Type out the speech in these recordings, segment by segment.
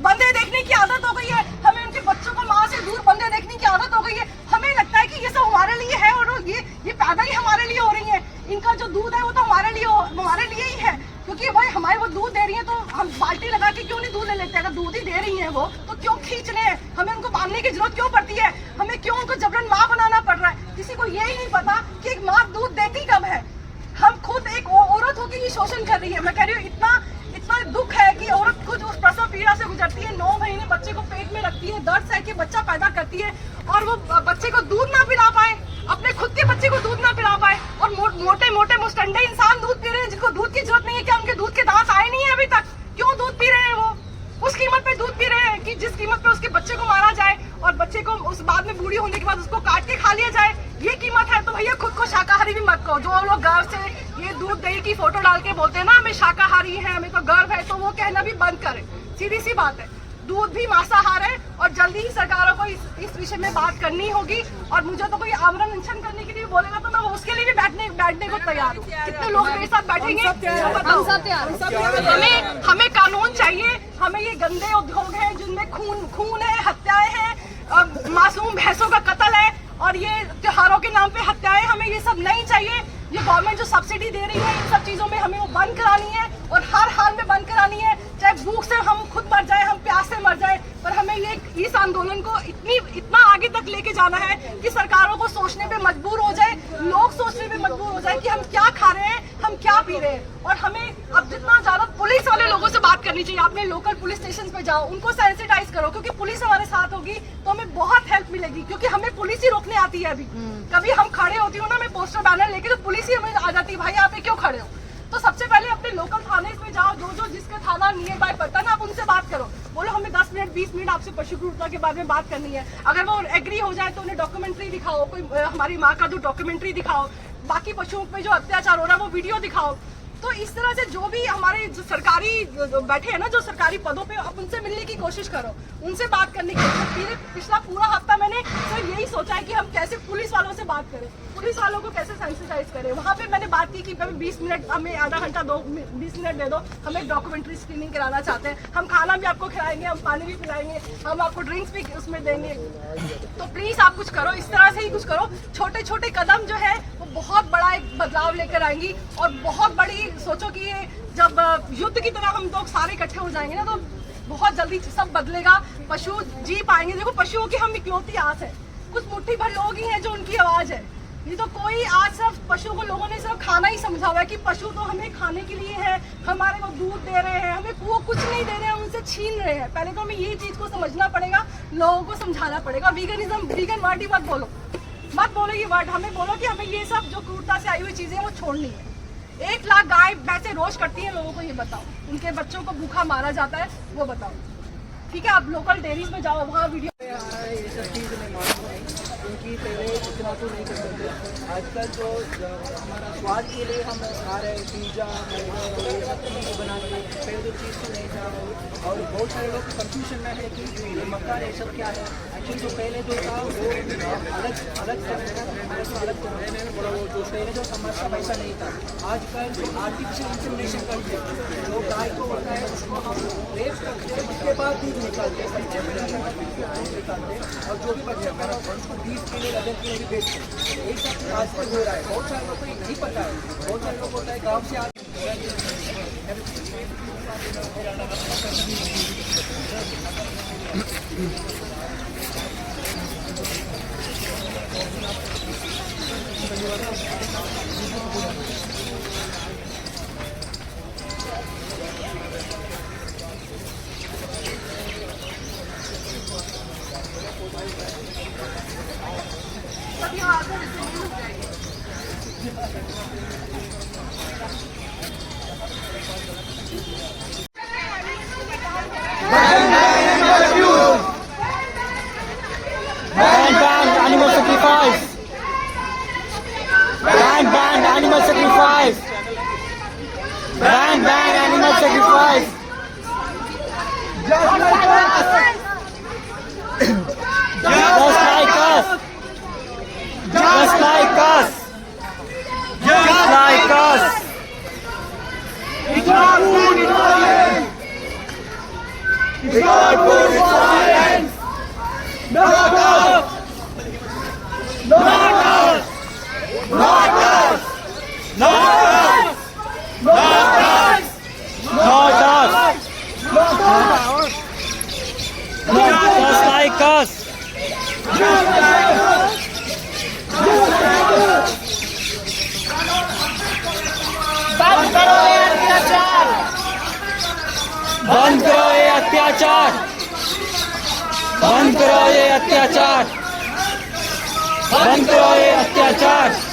बंदे देखने की आदत हो गई है, हमें उनके बच्चों को माँ से दूर बंदे देखने की आदत हो गई है। हमें लगता है कि ये सब हमारे लिए है और ये पैदा ही हमारे लिए हो रही है। इनका जो दूध है वो तो हमारे लिए ही है, क्योंकि भाई हमारे वो दूध दे रही है तो हम बाल्टी लगा के क्यों नहीं दूध ले लेते? अगर दूध ही दे रही है वो तो क्यों खींच रहे हैं? हमें उनको बांधने की जरूरत क्यों पड़ती है? हमें क्यों उनको जबरन माँ बनाना पड़ रहा है? किसी को यही नहीं पता कि एक माँ दूध देती कब है। हम खुद एक औरत होकर ये शोषण कर रही है। मैं कह रही हूँ इतना दुख है कि औरत खुद उस प्रसव पीड़ा से गुजरती है, 9 महीने बच्चे को पेट में रखती है, दर्द सह के बच्चा पैदा करती है और वो बच्चे को दूध ना पिला पाए, अपने खुद के बच्चे को दूध ना पिला पाए और मोटे मोटे मुस्टंडे इंसान दूध पी रहे हैं जिनको दूध की जरूरत नहीं है। क्या उनके दूध के दांत आए नहीं है अभी तक? क्यों दूध पी रहे हैं? वो उस कीमत पे दूध पी रहे हैं कि जिस कीमत पे उसके बच्चे को मारा जाए और बच्चे को उस बाद में बूढ़ी होने के बाद उसको काट के खा लिया जाए, ये कीमत है। तो भैया खुद को शाकाहारी भी मत कहो। जो लोग गर्व से ये दूध दही की फोटो डाल के बोलते हैं ना हमें शाकाहारी है, हमें तो गर्व है, तो वो कहना भी बंद करें। सीधी सी बात है, दूध भी मांसाहार है और जल्दी ही सरकारों को इस विषय में बात करनी होगी। और मुझे तो कोई आमरण अनशन करने के लिए बोलेगा तो मैं उसके लिए भी बैठने को तैयार हूँ। कितने लोग मेरे साथ बैठेंगे? हमें कानून चाहिए। हमें ये गंदे उद्योग हैं जिनमें खून है, हत्याएं हैं, मासूम भैंसों का कत्ल है और ये त्योहारों के नाम पे हत्याएं, हमें ये सब नहीं चाहिए। ये गवर्नमेंट जो सब्सिडी दे रही है इन सब चीजों में हमें वो बंद करानी है और हर हाल में बंद करानी है। चाहे भूख से हम खुद मर जाए, हम प्यास से मर जाए, पर हमें इस आंदोलन को इतना आगे तक लेके जाना है कि सरकारों को सोचने पे मजबूर हो जाए, लोग सोचने पे मजबूर हो जाए कि हम क्या खा रहे हैं, हम क्या पी रहे हैं। और हमें अब जितना ज्यादा पुलिस वाले लोगों से बात करनी चाहिए। अपने लोकल पुलिस स्टेशन पे जाओ, उनको सेंसिटाइज करो, क्योंकि पुलिस हमारे साथ होगी तो हमें बहुत हेल्प मिलेगी। क्योंकि हमें पुलिस ही रोकने आती है। अभी कभी हम खड़े होती हूँ ना मैं पोस्टर बैनर लेके, तो पुलिस ही हमें आ जाती है, भाई आप क्यों खड़े हो? तो सबसे पहले अपने लोकल थाने में जाओ, जो जिसका थाना नियर बाय पड़ता है ना, आप उनसे बात करो, बोलो हमें 10 मिनट 20 मिनट आपसे पशु क्रूरता के बारे में बात करनी है। अगर वो एग्री हो जाए तो उन्हें डॉक्यूमेंट्री दिखाओ, कोई हमारी माँ का जो डॉक्यूमेंट्री दिखाओ, बाकी पशुओं पे जो अत्याचार हो रहा है वो वीडियो दिखाओ। तो इस तरह से जो भी हमारे जो सरकारी बैठे हैं ना, जो सरकारी पदों पे, आप उनसे मिलने की कोशिश करो, उनसे बात करने की कोशिश। पिछला पूरा हफ्ता मैंने सिर्फ यही सोचा है कि हम कैसे पुलिस वालों से बात करें, पुलिस वालों को कैसे सेंसिटाइज करें। वहाँ पे मैंने बात की कि 20 मिनट हमें आधा घंटा 20 मिनट दे दो, हमें डॉक्यूमेंट्री स्क्रीनिंग कराना चाहते हैं, हम खाना भी आपको खिलाएंगे, हम पानी भी पिलाएंगे, हम आपको ड्रिंक्स भी उसमें देंगे। तो प्लीज आप कुछ करो, इस तरह से ही कुछ करो। छोटे छोटे कदम जो है वो बहुत बड़ा एक बदलाव लेकर आएंगी और बहुत बड़ी सोचो कि ये जब युद्ध की तरह हम लोग सारे इकट्ठे हो जाएंगे ना तो बहुत जल्दी सब बदलेगा, पशु जी पाएंगे। देखो पशुओं की हम इकलौती आस है, कुछ मुट्ठी भर लोग ही हैं जो उनकी आवाज है। ये तो कोई आज सिर्फ पशु को लोगों ने सिर्फ खाना ही समझा हुआ है कि पशु तो हमें खाने के लिए है, हमारे को दूध दे रहे हैं, हमें वो कुछ नहीं दे रहे हैं, उनसे छीन रहे हैं। पहले तो हमें ये चीज को समझना पड़ेगा, लोगों को समझाना पड़ेगा। वीगन वर्ड ही मत बोलो ये वर्ड, हमें बोलो कि हमें ये सब जो क्रूरता से आई हुई चीजें वो छोड़नी है। 1 लाख गाय वैसे रोज करती है, लोगों को ये बताओ, उनके बच्चों को भूखा मारा जाता है, वो बताओ। ठीक है, आप लोकल डेयरीज में जाओ, वहाँ वीडियो ये सब चीज़ मैं मानता हूँ, क्योंकि पहले इतना तो नहीं करते थे। आजकल जो हमारा स्वाद के लिए हम खा रहे हैं पिज़्ज़ा बर्गर और ये सब चीज़ बना के, पहले तो चीज़ तो नहीं था। और बहुत सारे लोग कंफ्यूजन में है कि ये मक्का ये सब क्या है। एक्चुअली जो पहले जो था वो अलग जो पहले जो समस्या वैसा नहीं था। आजकल जो आर्टिफिशियल इंसेमिनेशन करते हैं, जो गाय को होता है उसको हम रेप करते हैं, उसके बाद दूध निकालते हैं, निकालते हैं और जो भी बच्चा पैदा होता है उसको 20 किलो 11 किलो भी बेचते हैं। यही सब आजकल हो रहा है। बहुत सारे लोग को ये नहीं पता है, बहुत सारे लोग होता है गाँव से आगे बंद करो ये अत्याचार, बंद करो ये अत्याचार, बंद करो ये अत्याचार, बंद करो ये अत्याचार।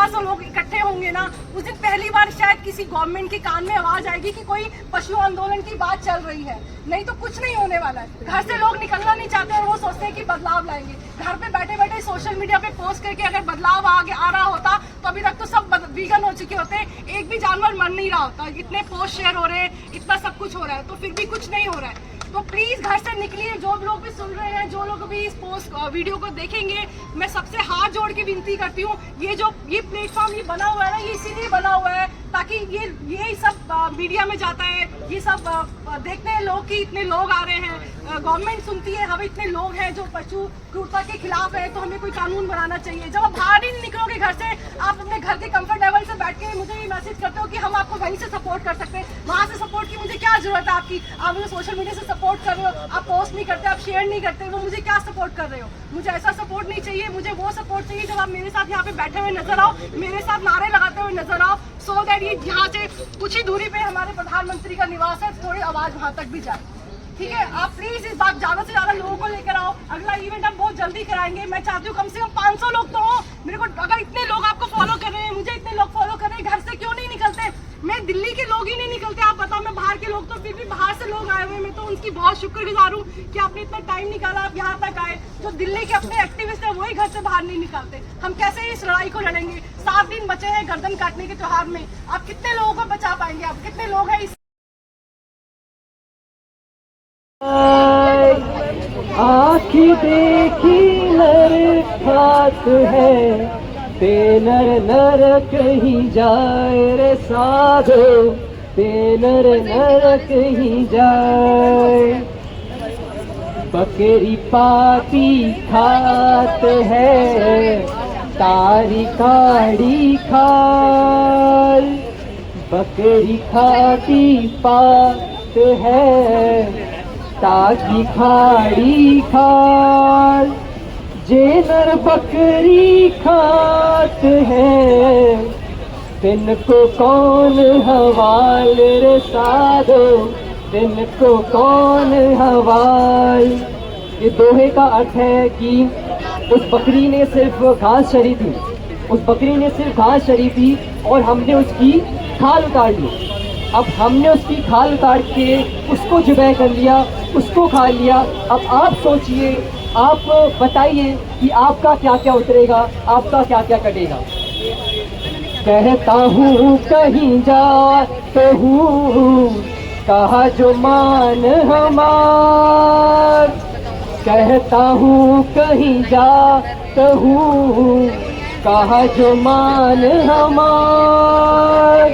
सौ लोग इकट्ठे होंगे ना, उस दिन पहली बार शायद किसी गवर्नमेंट के कान में आवाज आएगी कि कोई पशु आंदोलन की बात चल रही है। नहीं तो कुछ नहीं होने वाला है। घर से लोग निकलना नहीं चाहते और वो सोचते हैं कि बदलाव लाएंगे। घर पे बैठे बैठे सोशल मीडिया पे पोस्ट करके अगर बदलाव आगे आ रहा होता तो अभी तक तो सब वीगन हो चुके होते, एक भी जानवर मर नहीं रहा होता। इतने पोस्ट शेयर हो रहे हैं, इतना सब कुछ हो रहा है, तो फिर भी कुछ नहीं हो रहा है। तो प्लीज घर से निकलिए। जो लोग भी सुन रहे हैं, जो लोग भी इस पोस्ट वीडियो को देखेंगे, मैं सबसे हाथ जोड़ के विनती करती हूँ, ये प्लेटफॉर्म ये बना हुआ है ना, ये इसीलिए बना हुआ है ताकि ये सब मीडिया में जाता है, ये सब देखते हैं लोग कि इतने लोग आ रहे हैं, गवर्नमेंट सुनती है हम इतने लोग हैं जो पशु क्रूरता के खिलाफ है, तो हमें कोई कानून बनाना चाहिए। जब आप बाहर ही निकलोगे घर से, आप अपने घर के कंफर्ट लेवल से बैठ के मुझे ये मैसेज करते हो कि हम आपको वहीं से सपोर्ट कर सकते हैं, वहाँ से सपोर्ट की मुझे क्या जरूरत है आपकी? आप मुझे सोशल मीडिया से सपोर्ट कर रहे हो, आप पोस्ट नहीं करते, आप शेयर नहीं करते, वो मुझे क्या सपोर्ट कर रहे हो? मुझे ऐसा सपोर्ट नहीं चाहिए। मुझे वो सपोर्ट चाहिए जब आप मेरे साथ यहाँ पे बैठे हुए नजर आओ, मेरे साथ नारे लगाते हुए नजर आओ, सो दैट ये यहाँ से कुछ ही दूरी पे हमारे प्रधानमंत्री का निवास है, थोड़ी आवाज वहां तक भी जाए। ठीक है, आप प्लीज इस बात ज्यादा से ज्यादा लोगों को लेकर आओ। अगला इवेंट हम बहुत जल्दी कराएंगे। मैं चाहती हूँ कम से कम 500 लोग तो हो। मेरे को अगर इतने लोग आपको फॉलो कर रहे हैं, मुझे इतने लोग फॉलो कर रहे हैं, घर से क्यों नहीं निकलते? मैं दिल्ली के लोग ही नहीं निकलते, आप बताओ। मैं बाहर के लोग, तो फिर भी बाहर से लोग आए हुए, मैं तो उनकी बहुत शुक्रगुजार हूँ कि आपने इतना टाइम निकाला, आप यहाँ तक आए। जो दिल्ली के अपने एक्टिविस्ट है वही घर से बाहर नहीं निकलते। हम कैसे इस लड़ाई को लड़ेंगे? 7 दिन बचे हैं गर्दन काटने के त्योहार में। आप कितने लोगों को बचा पाएंगे? आप कितने लोग हैं? आखी देखी नर खात है, ते नर नर कहीं जाए रे साधो, ते नर नर कहीं जाए। बकरी पाती खात है, तारी काड़ी खाल, बकरी खाती पात है, ताकी खाड़ी खाल। जे नर बकरी खात है, तिनको कौन हवाल रे साधो, तिनको कौन हवाल। ये दोहे का अर्थ है कि उस बकरी ने सिर्फ घास चरी थी, उस बकरी ने सिर्फ घास चरी थी और हमने उसकी खाल उतार ली। अब हमने उसकी खाल उतार के उसको जुबह कर लिया, उसको खा लिया। अब आप सोचिए, आप बताइए कि आपका क्या क्या उतरेगा, आपका क्या क्या कटेगा। कहता हूँ कहीं जा तो हूँ, कहा जो मान हमार। कहता हूँ कहीं जा तो हूँ, कहा जो मान हमार।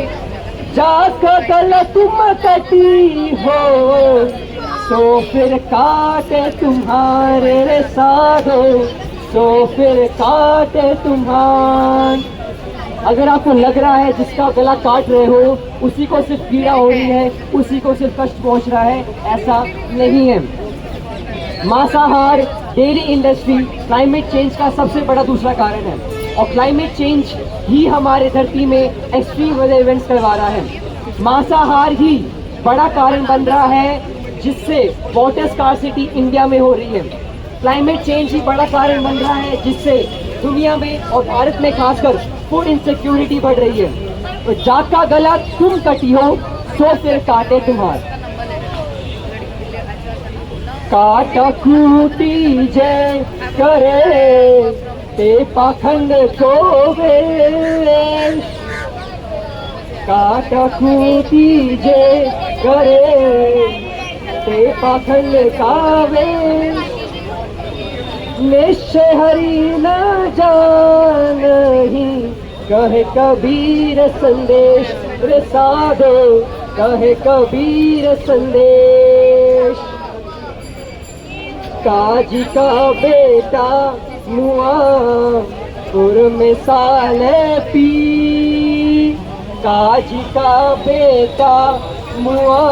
जाकर गलत तुम कटी हो, तो फिर काटे तुम्हारे साधो, तो फिर काटे तुम्हार। अगर आपको लग रहा है जिसका गला काट रहे हो उसी को सिर्फ पीड़ा हो रही है, उसी को सिर्फ कष्ट पहुंच रहा है, ऐसा नहीं है। मांसाहार, डेयरी इंडस्ट्री क्लाइमेट चेंज का सबसे बड़ा दूसरा कारण है, और क्लाइमेट चेंज ही हमारे धरती में एक्सट्रीम वेदर इवेंट्स करवा रहा है। मांसाहार ही बड़ा कारण बन रहा है जिससे वाटर स्कार्सिटी इंडिया में हो रही है। क्लाइमेट चेंज ही बड़ा कारण बन रहा है जिससे दुनिया में और भारत में खासकर फूड इनसिक्योरिटी बढ़ रही है। तो जाका गला तुम कटी हो, सो फिर काटे तुम्हार। काटा कूटी जय करे, ते पाखंड को वेश। काटा कूटी जय करे, ते पाखंड कावे निश्चय हरि न जानहि कहे कबीर संदेश रे साधो कहे कबीर संदेश काजी का बेटा मुआ पुर में साले पी काजी का बेटा मुआ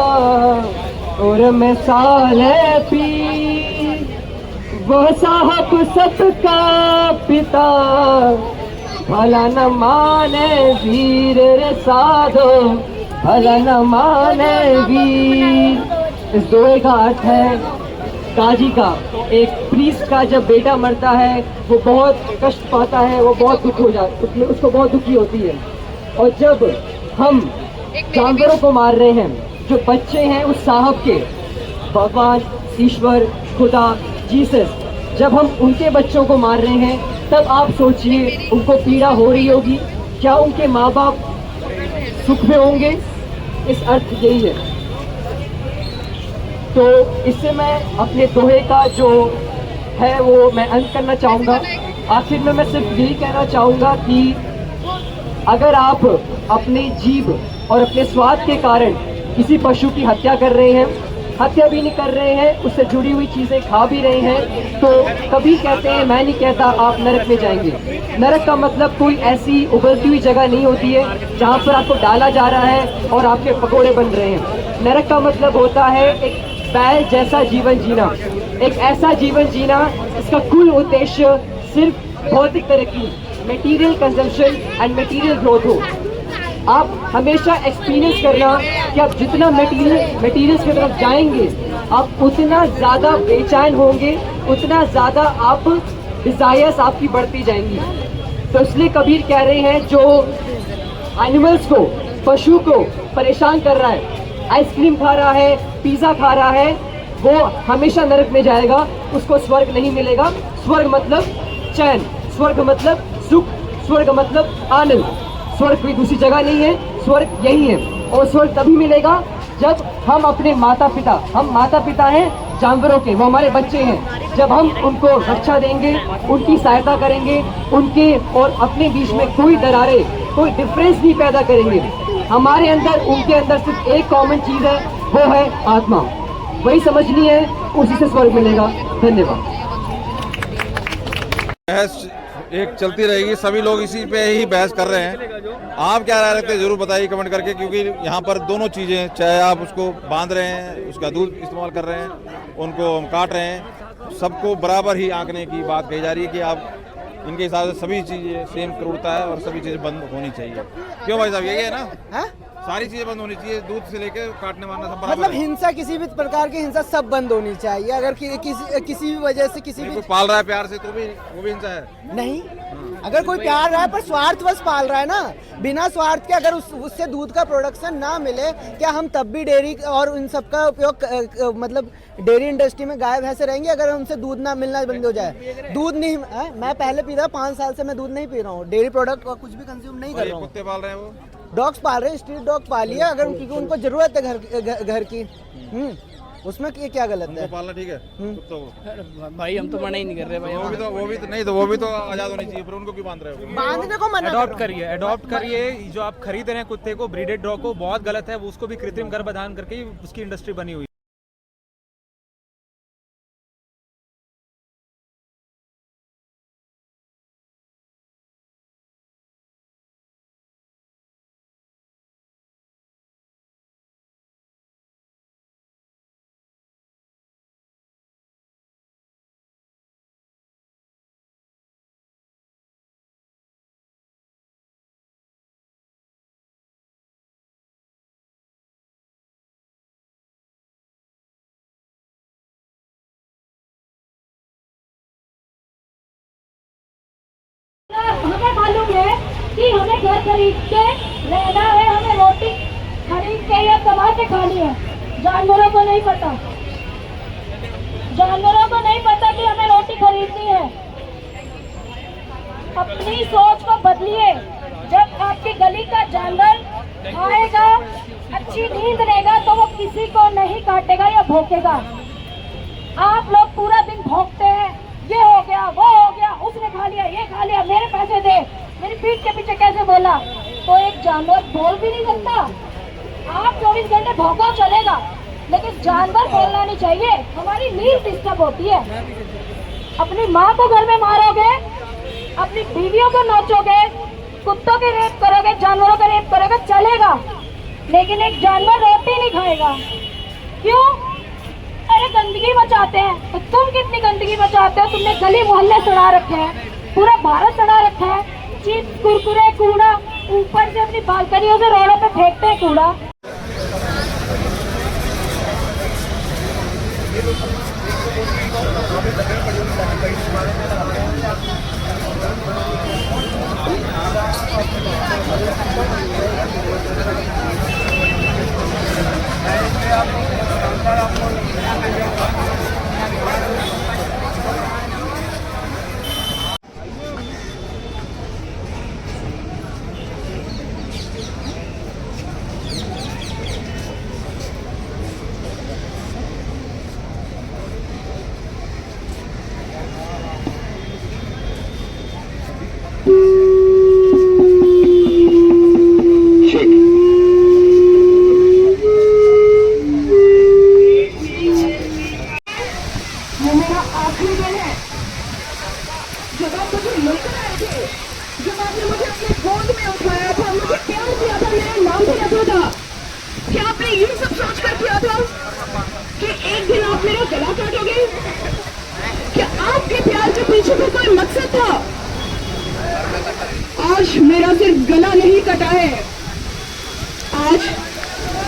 पुर में साले पी वह साहब सबका पिता भला न माने वीर रे साधो भला न माने वीर। इस दोहे का अर्थ है काजी का, एक प्रीस्ट का जब बेटा मरता है वो बहुत कष्ट पाता है, वो बहुत दुख हो जाता, उसको बहुत दुखी होती है। और जब हम जानवरों को मार रहे हैं, जो बच्चे हैं उस साहब के, भगवान ईश्वर खुदा जीसस, जब हम उनके बच्चों को मार रहे हैं तब आप सोचिए उनको पीड़ा हो रही होगी, क्या उनके माँ बाप सुख में होंगे? इस अर्थ यही है। तो इससे मैं अपने दोहे का जो है वो मैं अंत करना चाहूँगा। आखिर में मैं सिर्फ यही कहना चाहूँगा कि अगर आप अपनी जीभ और अपने स्वाद के कारण किसी पशु की हत्या कर रहे हैं, हत्या भी नहीं कर रहे हैं, उससे जुड़ी हुई चीज़ें खा भी रहे हैं, तो कभी कहते हैं, मैं नहीं कहता आप नरक में जाएंगे। नरक का मतलब कोई ऐसी उबलती हुई जगह नहीं होती है जहाँ पर आपको डाला जा रहा है और आपके पकोड़े बन रहे हैं। नरक का मतलब होता है एक बैल जैसा जीवन जीना, एक ऐसा जीवन जीना इसका कुल उद्देश्य सिर्फ भौतिक तरक्की, material consumption and material growth हो। आप हमेशा एक्सपीरियंस करना कि आप जितना मटेरियल्स की तरफ जाएंगे आप उतना ज़्यादा बेचैन होंगे, उतना ज़्यादा आप डिज़ायर्स आपकी बढ़ती जाएंगी। तो इसलिए कबीर कह रहे हैं जो एनिमल्स को, पशु को परेशान कर रहा है, आइसक्रीम खा रहा है, पिज़्ज़ा खा रहा है, वो हमेशा नरक में जाएगा, उसको स्वर्ग नहीं मिलेगा। स्वर्ग मतलब चैन, स्वर्ग मतलब सुख, स्वर्ग मतलब आनंद। स्वर्ग कोई दूसरी जगह नहीं है, स्वर्ग यही है। और स्वर्ग तभी मिलेगा जब हम अपने माता पिता, हम माता पिता हैं जानवरों के, वो हमारे बच्चे हैं, जब हम उनको रक्षा देंगे, उनकी सहायता करेंगे, उनके और अपने बीच में कोई दरारें, कोई डिफरेंस नहीं पैदा करेंगे। हमारे अंदर उनके अंदर सिर्फ एक कॉमन चीज़ है, वो है आत्मा। वही समझनी है, उसी से स्वर्ग मिलेगा। धन्यवाद। एक चलती रहेगी, सभी लोग इसी पे ही बहस कर रहे हैं। आप क्या राय रखते हैं जरूर बताइए कमेंट करके, क्योंकि यहाँ पर दोनों चीज़ें, चाहे आप उसको बांध रहे हैं, उसका दूध इस्तेमाल कर रहे हैं, उनको हम काट रहे हैं, सबको बराबर ही आंकने की बात कही जा रही है कि आप इनके हिसाब से सभी चीज़ें सेम क्रूरता है और सभी चीज़ें बंद होनी चाहिए। क्यों भाई साहब, यही है ना? है? सारी चीजें बंद होनी चाहिए, दूध से लेकर काटने मारना सब बराबर मतलब है। हिंसा, किसी भी प्रकार की हिंसा सब बंद होनी चाहिए। अगर किसी भी वजह से किसी भी कोई पाल रहा है प्यार से तो भी वो भी हिंसा है नहीं, अगर कोई प्यार रहा है पर स्वार्थवश पाल रहा है ना, बिना स्वार्थ के, अगर उससे दूध का प्रोडक्शन ना मिले, क्या हम तब भी डेयरी और इन सब का उपयोग मतलब डेयरी इंडस्ट्री में गाय भैंसे रहेंगे अगर हमसे दूध ना मिलना बंद हो जाए? दूध नहीं है, मैं पहले पीता, 5 साल से मैं दूध नहीं पी रहा हूँ, डेयरी प्रोडक्ट कुछ भी कंज्यूम नहीं कर रहा हूँ। कुत्ते पाल रहे हैं, वो डॉग्स पाल रहे हैं, स्ट्रीट डॉग पालिए अगर, क्योंकि उनको जरूरत है घर की। उसमें क्या गलत है? पालना ठीक है कुत्तों को? भाई हम तो मना ही नहीं कर रहे भाई। वो भी तो नहीं, तो वो भी तो आजाद होनी चाहिए, पर उनको क्यों बांध रहे हो? बांधने को मना अडॉप्ट करिए। जो आप खरीद रहे हैं कुत्ते को, ब्रीडेड डॉग को, बहुत गलत है। वो उसको भी कृत्रिम गर्भधारण करके उसकी इंडस्ट्री बनी हुई है। हमें मालूम है कि हमें घर खरीद के रहना है, हमें रोटी खरीद के या कमा के खानी है। जानवरों को नहीं पता, जानवरों को नहीं पता कि हमें रोटी खरीदनी है। अपनी सोच को बदलिए। जब आपकी गली का जानवर आएगा, अच्छी नींद लेगा, तो वो किसी को नहीं काटेगा या भोंकेगा। आप लोग पूरा दिन भौंकते हैं, ये हो गया, वो हो गया, उसने खा लिया, ये खा लिया, मेरे पैसे दे, मेरी पीठ के पीछे कैसे बोला। तो एक जानवर बोल भी नहीं सकता। आप 24 घंटे भौंको चलेगा, लेकिन जानवर बोलना नहीं चाहिए। हमारी नींद डिस्टर्ब होती है। अपनी माँ को घर में मारोगे, अपनी बीवियों को नोचोगे, कुत्तों के रेप करोगे, जानवरों का रेप करोगे, चलेगा, लेकिन एक जानवर रोटी नहीं खाएगा। क्यों? अरे गंदगी मचाते हैं। तो तुम कितनी गंदगी मचाते हो? तुमने गली मोहल्ले सड़ा रखे हैं, पूरा भारत सड़ा रखा है। चिप्स, कुरकुरे, कूड़ा, ऊपर से अपनी बालकनियों से रोडों पे फेंकते हैं कूड़ा। ये मेरा आखिरी दिन है। जब आप मुझे लेकर आए थे, जब आपने मुझे अपने गोद में उठाया था, मुझे प्यार किया था, मेरा नाम भी रखा था, क्या आपने ये सब सोचकर किया था कि एक दिन आप मेरा गला काटोगे? क्या आपके प्यार के पीछे भी कोई मकसद था? आज मेरा सिर्फ गला नहीं कटा है, आज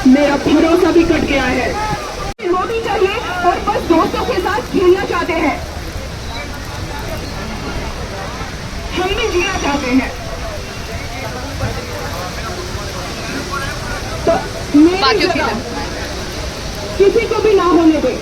मेरा भरोसा भी कट गया है। रोटी चाहिए और बस दोस्तों के साथ खेलना चाहते हैं, हम भी जीना चाहते हैं। तो मेरी जगह किसी को भी ना होने दे।